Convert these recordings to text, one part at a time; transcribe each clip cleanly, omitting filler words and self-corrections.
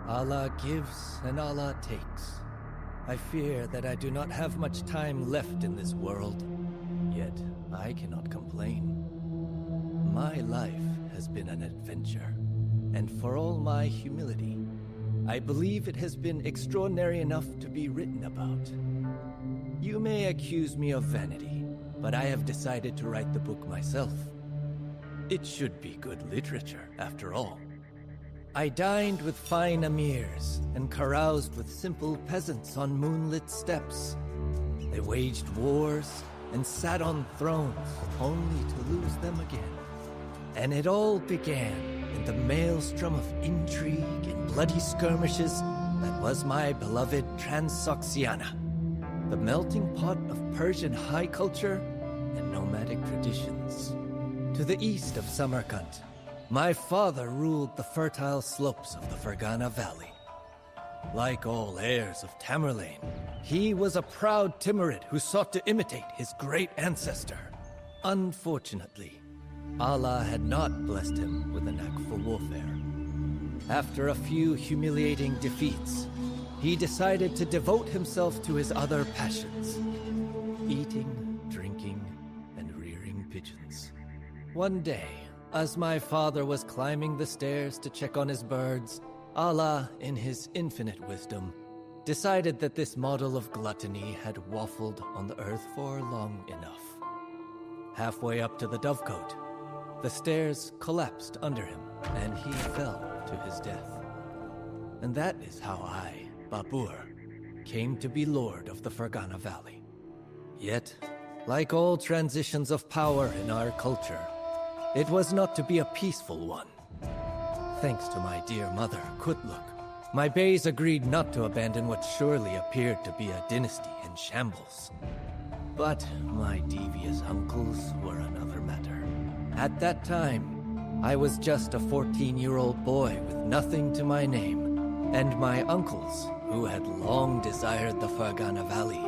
Allah gives and Allah takes. I fear that I do not have much time left in this world, yet I cannot complain. My life has been an adventure, and for all my humility, I believe it has been extraordinary enough to be written about. You may accuse me of vanity, but I have decided to write the book myself. It should be good literature, after all. I dined with fine emirs and caroused with simple peasants on moonlit steppes. They waged wars and sat on thrones only to lose them again. And it all began in the maelstrom of intrigue and bloody skirmishes that was my beloved Transoxiana, the melting pot of Persian high culture and nomadic traditions. To the east of Samarkand, my father ruled the fertile slopes of the Fergana Valley. Like all heirs of Tamerlane, he was a proud Timurid who sought to imitate his great ancestor. Unfortunately, Allah had not blessed him with a knack for warfare. After a few humiliating defeats, he decided to devote himself to his other passions: eating, drinking, and rearing pigeons. One day, as my father was climbing the stairs to check on his birds, Allah, in his infinite wisdom, decided that this model of gluttony had waffled on the earth for long enough. Halfway up to the dovecote, the stairs collapsed under him, and he fell to his death. And that is how I, Babur, came to be Lord of the Fergana Valley. Yet, like all transitions of power in our culture, it was not to be a peaceful one. Thanks to my dear mother, Kutluk, my beys agreed not to abandon what surely appeared to be a dynasty in shambles. But my devious uncles were another matter. At that time, I was just a 14-year-old boy with nothing to my name, and my uncles, who had long desired the Fergana Valley,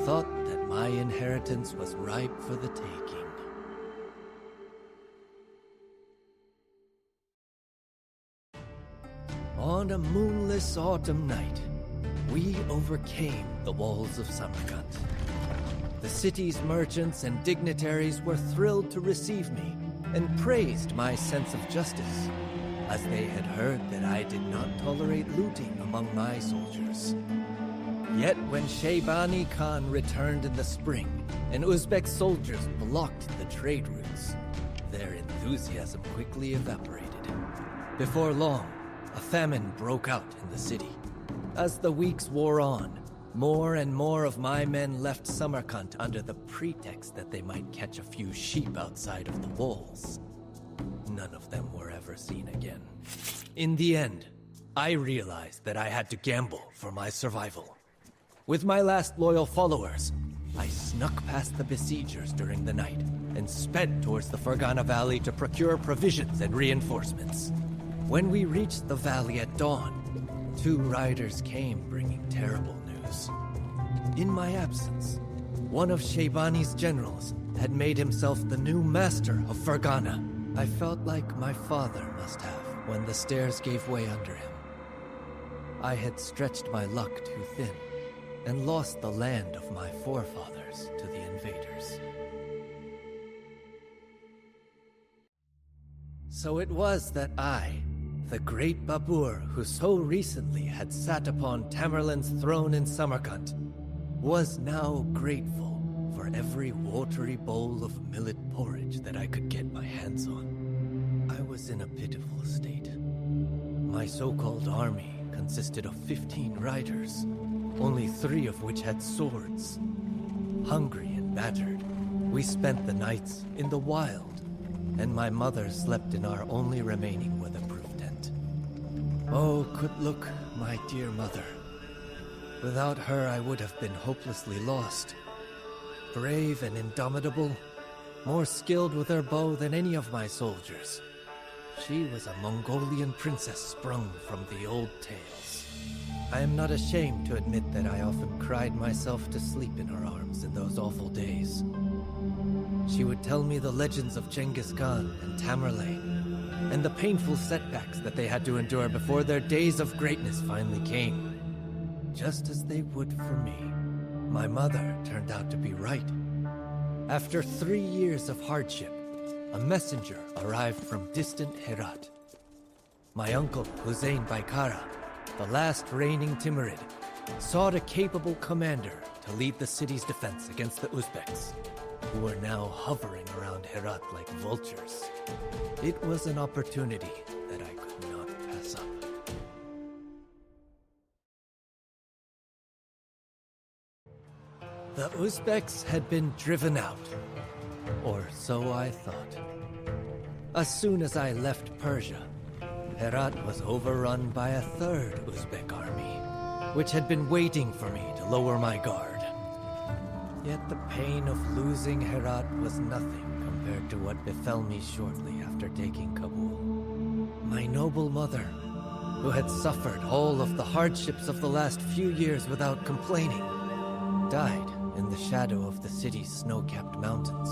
thought that my inheritance was ripe for the taking. On a moonless autumn night, we overcame the walls of Samarkand. The city's merchants and dignitaries were thrilled to receive me and praised my sense of justice, as they had heard that I did not tolerate looting among my soldiers. Yet when Shaybani Khan returned in the spring and Uzbek soldiers blocked the trade routes, their enthusiasm quickly evaporated. Before long, a famine broke out in the city. As the weeks wore on, more and more of my men left Samarkand under the pretext that they might catch a few sheep outside of the walls. None of them were ever seen again. In the end, I realized that I had to gamble for my survival. With my last loyal followers, I snuck past the besiegers during the night and sped towards the Fergana Valley to procure provisions and reinforcements. When we reached the valley at dawn, 2 riders came bringing terrible news. In my absence, one of Shaybani's generals had made himself the new master of Fergana. I felt like my father must have when the stairs gave way under him. I had stretched my luck too thin and lost the land of my forefathers to the invaders. So it was that I, the great Babur who so recently had sat upon Tamerlane's throne in Samarkand, was now grateful for every watery bowl of millet porridge that I could get my hands on. I was in a pitiful state. My so-called army consisted of 15 riders, only 3 of which had swords. Hungry and battered, we spent the nights in the wild, and my mother slept in our only remaining weatherproof tent. Oh, Kutluk, my dear mother. Without her, I would have been hopelessly lost. Brave and indomitable, more skilled with her bow than any of my soldiers. She was a Mongolian princess sprung from the old tales. I am not ashamed to admit that I often cried myself to sleep in her arms in those awful days. She would tell me the legends of Genghis Khan and Tamerlane, and the painful setbacks that they had to endure before their days of greatness finally came. Just as they would for me. My mother turned out to be right. After 3 years of hardship, a messenger arrived from distant Herat. My uncle, Hussein Baikara, the last reigning Timurid, sought a capable commander to lead the city's defense against the Uzbeks, who were now hovering around Herat like vultures. It was an opportunity that I could not pass up. The Uzbeks had been driven out, or so I thought. As soon as I left Persia, Herat was overrun by a third Uzbek army, which had been waiting for me to lower my guard. Yet the pain of losing Herat was nothing compared to what befell me shortly after taking Kabul. My noble mother, who had suffered all of the hardships of the last few years without complaining, died in the shadow of the city's snow-capped mountains.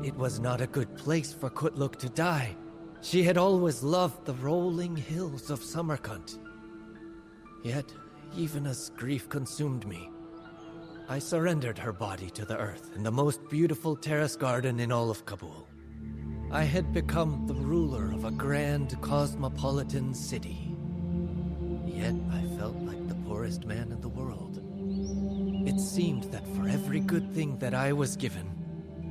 It was not a good place for Kutluk to die. She had always loved the rolling hills of Samarkand. Yet, even as grief consumed me, I surrendered her body to the earth in the most beautiful terrace garden in all of Kabul. I had become the ruler of a grand cosmopolitan city. Yet I felt like the poorest man in the world. It seemed that for every good thing that I was given,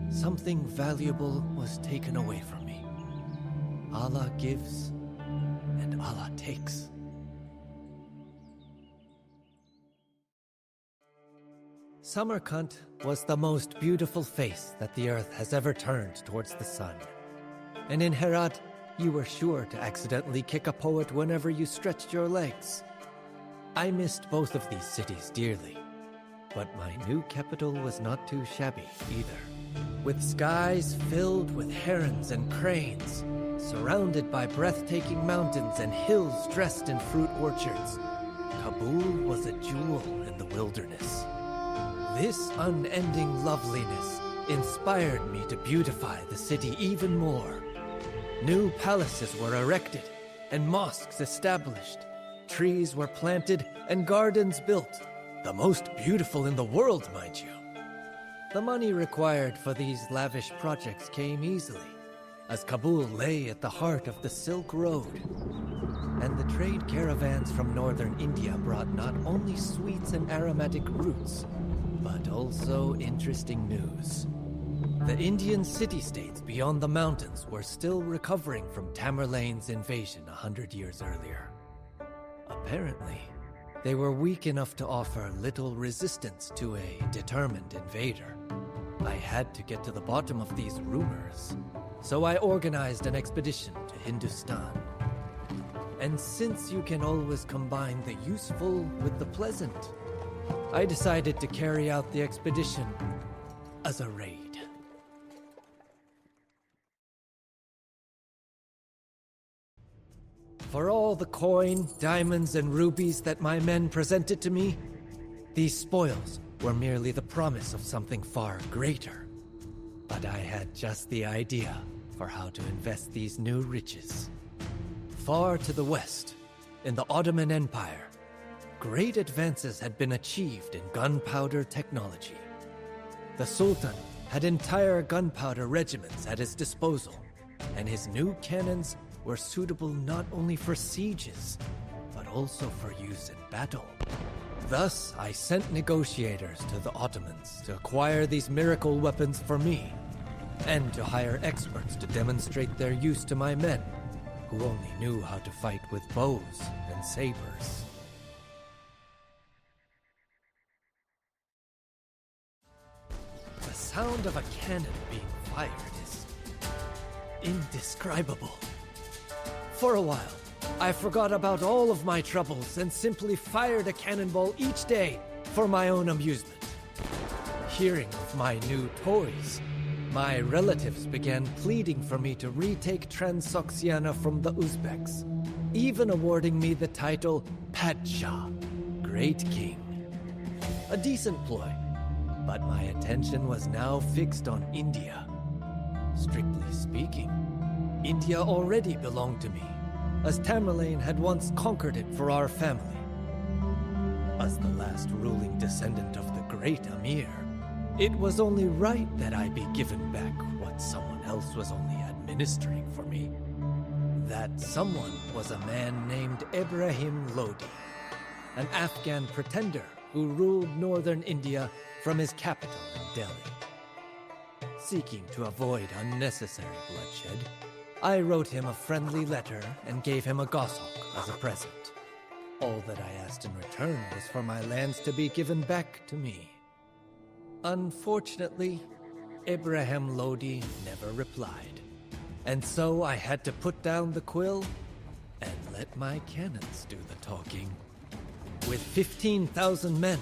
something valuable was taken away from me. Allah gives, and Allah takes. Samarkand was the most beautiful face that the earth has ever turned towards the sun. And in Herat, you were sure to accidentally kick a poet whenever you stretched your legs. I missed both of these cities dearly, but my new capital was not too shabby either. With skies filled with herons and cranes, surrounded by breathtaking mountains and hills dressed in fruit orchards, Kabul was a jewel in the wilderness. This unending loveliness inspired me to beautify the city even more. New palaces were erected and mosques established. Trees were planted and gardens built, the most beautiful in the world, mind you. The money required for these lavish projects came easily, as Kabul lay at the heart of the Silk Road. And the trade caravans from northern India brought not only sweets and aromatic roots, but also interesting news. The Indian city-states beyond the mountains were still recovering from Tamerlane's invasion 100 years earlier. Apparently, they were weak enough to offer little resistance to a determined invader. I had to get to the bottom of these rumors, so I organized an expedition to Hindustan. And since you can always combine the useful with the pleasant, I decided to carry out the expedition as a raid. For all the coin, diamonds, and rubies that my men presented to me, these spoils were merely the promise of something far greater. But I had just the idea for how to invest these new riches. Far to the west, in the Ottoman Empire, great advances had been achieved in gunpowder technology. The Sultan had entire gunpowder regiments at his disposal, and his new cannons were suitable not only for sieges, but also for use in battle. Thus, I sent negotiators to the Ottomans to acquire these miracle weapons for me, and to hire experts to demonstrate their use to my men, who only knew how to fight with bows and sabers. The sound of a cannon being fired is indescribable. For a while, I forgot about all of my troubles and simply fired a cannonball each day for my own amusement. Hearing of my new toys, my relatives began pleading for me to retake Transoxiana from the Uzbeks, even awarding me the title Padshah, Great King. A decent ploy, but my attention was now fixed on India. Strictly speaking, India already belonged to me, as Tamerlane had once conquered it for our family. As the last ruling descendant of the great Amir, it was only right that I be given back what someone else was only administering for me. That someone was a man named Ibrahim Lodi, an Afghan pretender who ruled northern India from his capital in Delhi. Seeking to avoid unnecessary bloodshed, I wrote him a friendly letter and gave him a goshawk as a present. All that I asked in return was for my lands to be given back to me. Unfortunately, Ibrahim Lodi never replied, and so I had to put down the quill and let my cannons do the talking. With 15,000 men,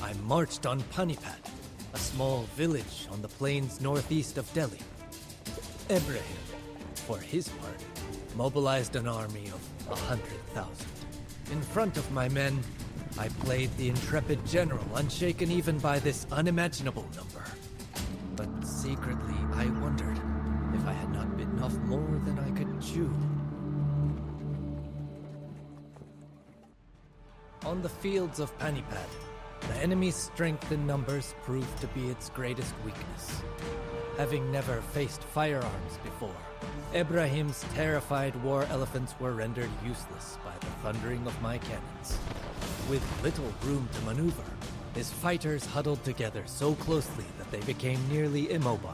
I marched on Panipat, a small village on the plains northeast of Delhi. Ibrahim, for his part, mobilized an army of 100,000. In front of my men, I played the intrepid general, unshaken even by this unimaginable number. But secretly, I wondered if I had not bitten off more than I could chew. On the fields of Panipat, the enemy's strength in numbers proved to be its greatest weakness. Having never faced firearms before, Ibrahim's terrified war elephants were rendered useless by the thundering of my cannons. With little room to maneuver, his fighters huddled together so closely that they became nearly immobile.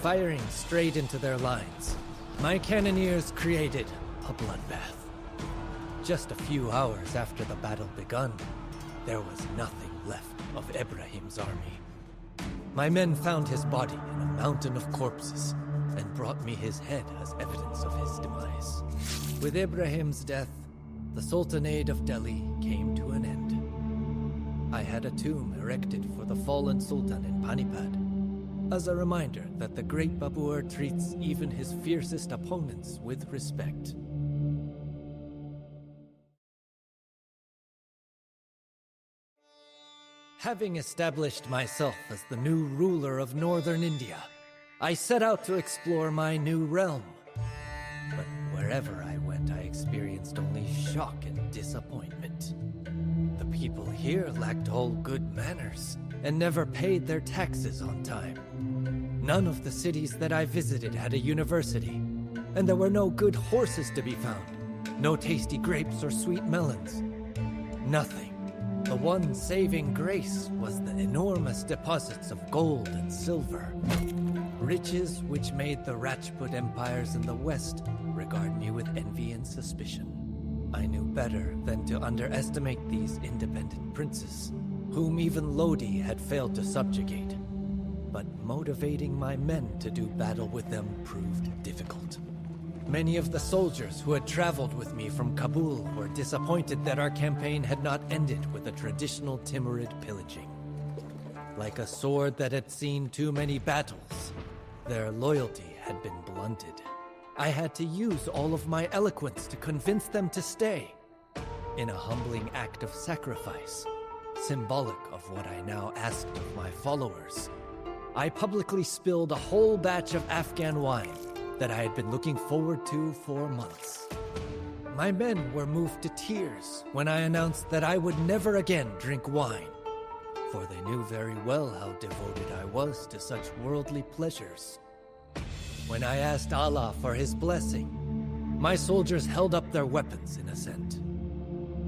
Firing straight into their lines, my cannoneers created a bloodbath. Just a few hours after the battle begun, there was nothing left of Ibrahim's army. My men found his body in a mountain of corpses and brought me his head as evidence of his demise. With Ibrahim's death, the Sultanate of Delhi came to an end. I had a tomb erected for the fallen Sultan in Panipat, as a reminder that the great Babur treats even his fiercest opponents with respect. Having established myself as the new ruler of northern India, I set out to explore my new realm. But wherever I went, I experienced only shock and disappointment. The people here lacked all good manners and never paid their taxes on time. None of the cities that I visited had a university, and there were no good horses to be found, no tasty grapes or sweet melons. Nothing. The one saving grace was the enormous deposits of gold and silver. Riches which made the Rajput empires in the west regard me with envy and suspicion. I knew better than to underestimate these independent princes, whom even Lodi had failed to subjugate. But motivating my men to do battle with them proved difficult. Many of the soldiers who had traveled with me from Kabul were disappointed that our campaign had not ended with a traditional Timurid pillaging. Like a sword that had seen too many battles, their loyalty had been blunted. I had to use all of my eloquence to convince them to stay. In a humbling act of sacrifice, symbolic of what I now asked of my followers, I publicly spilled a whole batch of Afghan wine that I had been looking forward to for months. My men were moved to tears when I announced that I would never again drink wine, for they knew very well how devoted I was to such worldly pleasures. When I asked Allah for his blessing, my soldiers held up their weapons in assent.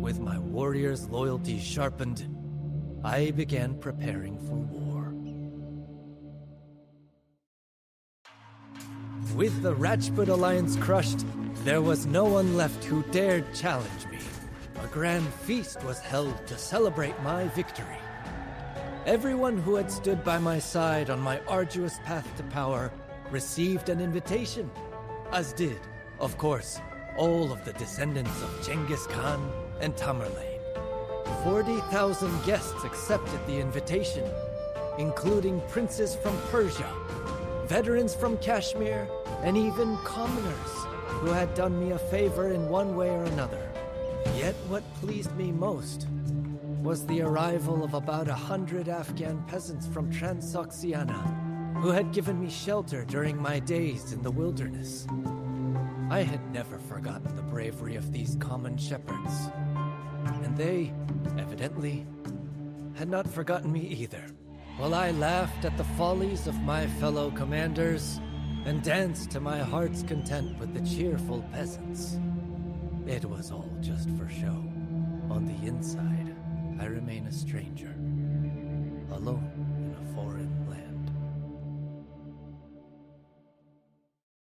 With my warriors' loyalty sharpened, I began preparing for war. With the Rajput alliance crushed, there was no one left who dared challenge me. A grand feast was held to celebrate my victory. Everyone who had stood by my side on my arduous path to power received an invitation, as did, of course, all of the descendants of Genghis Khan and Tamerlane. 40,000 guests accepted the invitation, including princes from Persia, veterans from Kashmir, and even commoners who had done me a favor in one way or another. Yet what pleased me most was the arrival of about 100 Afghan peasants from Transoxiana who had given me shelter during my days in the wilderness. I had never forgotten the bravery of these common shepherds, and they, evidently, had not forgotten me either. While I laughed at the follies of my fellow commanders and danced to my heart's content with the cheerful peasants, it was all just for show. On the inside, I remain a stranger.